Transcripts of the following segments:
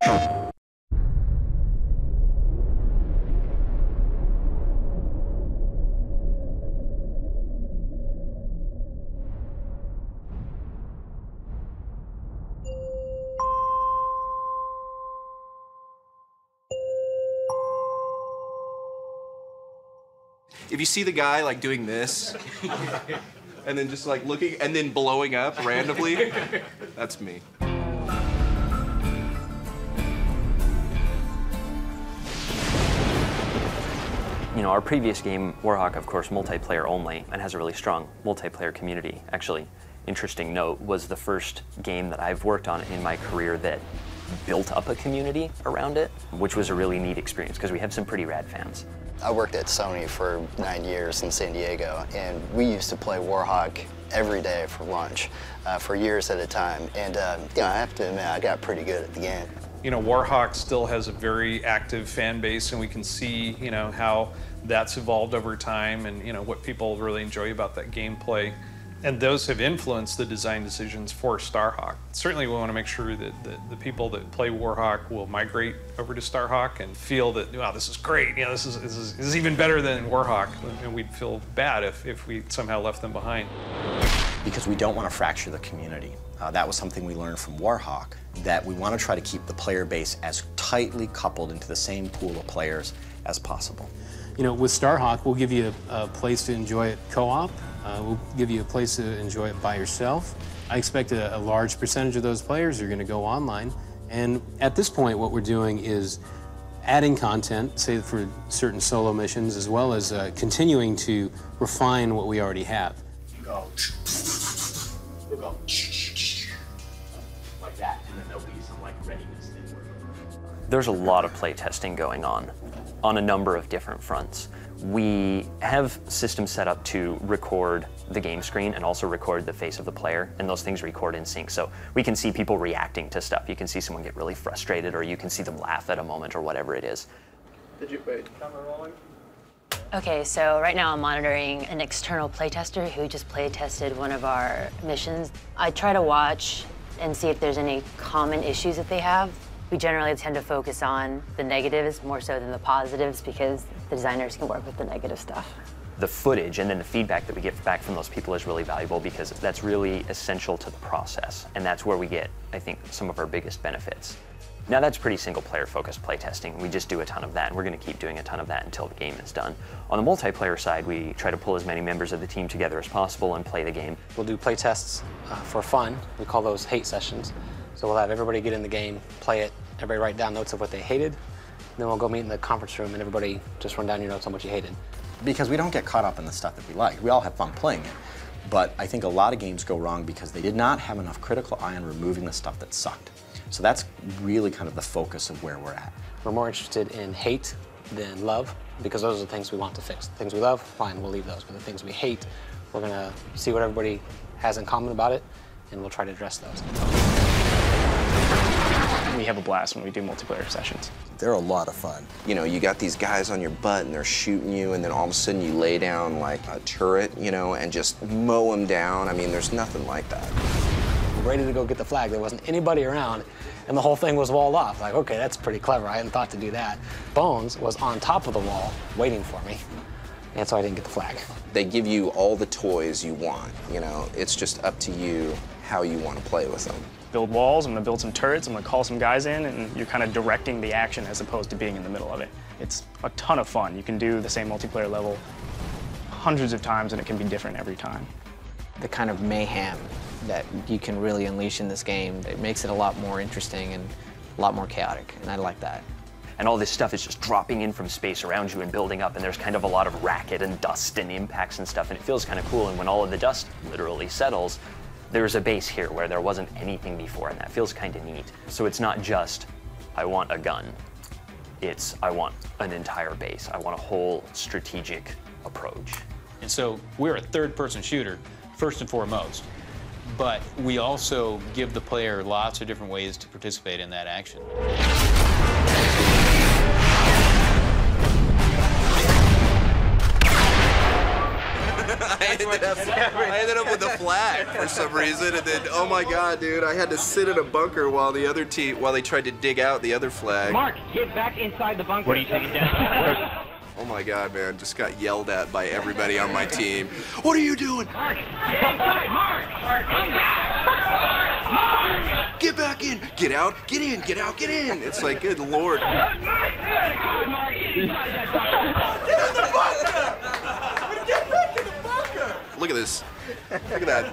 If you see the guy like doing this, and then just like looking, and then blowing up randomly, that's me. You know, our previous game, Warhawk, of course, multiplayer only, and has a really strong multiplayer community. Actually, interesting note, was the first game that I've worked on in my career that built up a community around it, which was a really neat experience because we have some pretty rad fans. I worked at Sony for 9 years in San Diego, and we used to play Warhawk every day for lunch for years at a time. And you know, I have to admit, I got pretty good at the game. You know, Warhawk still has a very active fan base, and we can see, you know, how that's evolved over time, and you know what people really enjoy about that gameplay. And those have influenced the design decisions for Starhawk. Certainly we want to make sure that the people that play Warhawk will migrate over to Starhawk and feel that, wow, this is great, you know, this is even better than Warhawk, and we'd feel bad if we somehow left them behind. Because we don't want to fracture the community. That was something we learned from Warhawk, that we want to try to keep the player base as tightly coupled into the same pool of players as possible. You know, with Starhawk, we'll give you a place to enjoy it co-op. We'll give you a place to enjoy it by yourself. I expect a large percentage of those players are going to go online. And at this point, what we're doing is adding content, say for certain solo missions, as well as continuing to refine what we already have. Go. We'll go like that, and then there'll be some like readiness thing. There's a lot of play testing going on a number of different fronts. We have systems set up to record the game screen and also record the face of the player, and those things record in sync. So we can see people reacting to stuff. You can see someone get really frustrated, or you can see them laugh at a moment, or whatever it is. Did you wait? Camera rolling? Okay, so right now I'm monitoring an external playtester who just play tested one of our missions. I try to watch and see if there's any common issues that they have. We generally tend to focus on the negatives more so than the positives because the designers can work with the negative stuff. The footage and then the feedback that we get back from those people is really valuable because that's really essential to the process, and that's where we get, I think, some of our biggest benefits. Now that's pretty single-player focused playtesting. We just do a ton of that, and we're going to keep doing a ton of that until the game is done. On the multiplayer side, we try to pull as many members of the team together as possible and play the game. We'll do playtests for fun. We call those hate sessions. So we'll have everybody get in the game, play it, everybody write down notes of what they hated, and then we'll go meet in the conference room and everybody just run down your notes on what you hated. Because we don't get caught up in the stuff that we like. We all have fun playing it. But I think a lot of games go wrong because they did not have enough critical eye on removing the stuff that sucked. So that's really kind of the focus of where we're at. We're more interested in hate than love because those are the things we want to fix. The things we love, fine, we'll leave those. But the things we hate, we're going to see what everybody has in common about it, and we'll try to address those. We have a blast when we do multiplayer sessions. They're a lot of fun. You know, you got these guys on your butt and they're shooting you, and then all of a sudden you lay down like a turret, you know, and just mow them down. I mean, there's nothing like that. We're ready to go get the flag. There wasn't anybody around, and the whole thing was walled off. Like, okay, that's pretty clever. I hadn't thought to do that. Bones was on top of the wall waiting for me, and so I didn't get the flag. They give you all the toys you want, you know. It's just up to you how you want to play with them. Build walls, I'm gonna build some turrets, I'm gonna call some guys in, and you're kind of directing the action as opposed to being in the middle of it. It's a ton of fun. You can do the same multiplayer level hundreds of times, and it can be different every time. The kind of mayhem that you can really unleash in this game, it makes it a lot more interesting and a lot more chaotic, and I like that. And all this stuff is just dropping in from space around you and building up, and there's kind of a lot of racket and dust and impacts and stuff, and it feels kind of cool. And when all of the dust literally settles, there's a base here where there wasn't anything before, and that feels kind of neat. So it's not just, I want a gun. It's, I want an entire base. I want a whole strategic approach. And so we're a third-person shooter, first and foremost. But we also give the player lots of different ways to participate in that action. I I ended up with a flag for some reason, and then, oh my god, dude, I had to sit in a bunker while the other team, while they tried to dig out the other flag. Mark, get back inside the bunker. What are you taking down? Oh my god, man, just got yelled at by everybody on my team. What are you doing? Mark, get inside, Mark! Mark! Get back in, get out, get in, get out, get in. It's like, good lord. Get in the bunker! Get back in the bunker! Look at this. Look at that.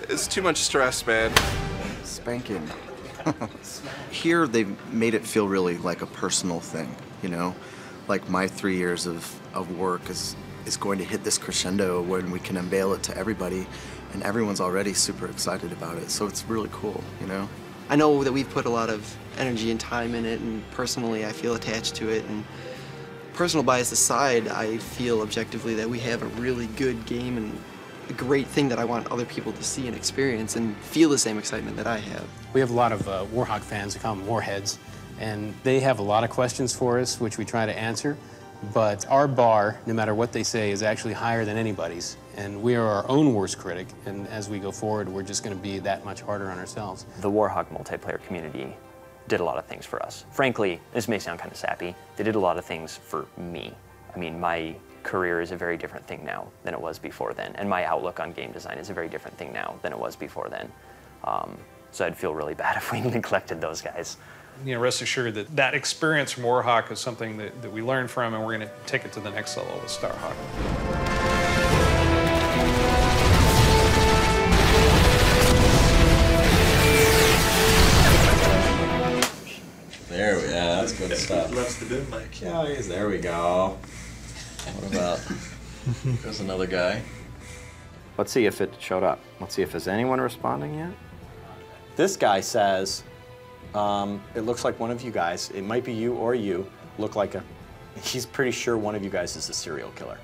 It's too much stress, man. Spanking. Here they've made it feel really like a personal thing, you know? Like my 3 years of work is going to hit this crescendo when we can unveil it to everybody, and everyone's already super excited about it, so it's really cool, you know? I know that we've put a lot of energy and time in it, and personally I feel attached to it, and personal bias aside, I feel objectively that we have a really good game and a great thing that I want other people to see and experience and feel the same excitement that I have. We have a lot of Warhawk fans, we call them Warheads, and they have a lot of questions for us, which we try to answer. But our bar, no matter what they say, is actually higher than anybody's. And we are our own worst critic, and as we go forward, we're just going to be that much harder on ourselves. The Warhawk multiplayer community did a lot of things for us. Frankly, this may sound kind of sappy, they did a lot of things for me. I mean, my career is a very different thing now than it was before then, and my outlook on game design is a very different thing now than it was before then. So I'd feel really bad if we neglected those guys. You know, rest assured that that experience from Warhawk is something that we learned from, and we're going to take it to the next level with Starhawk. There we go. That's good stuff. Loves the boom mic. Yeah, there we go. What about? There's another guy. Let's see if it showed up. Let's see if there's anyone responding yet. This guy says, it looks like one of you guys, it might be you or you, look like he's pretty sure one of you guys is a serial killer.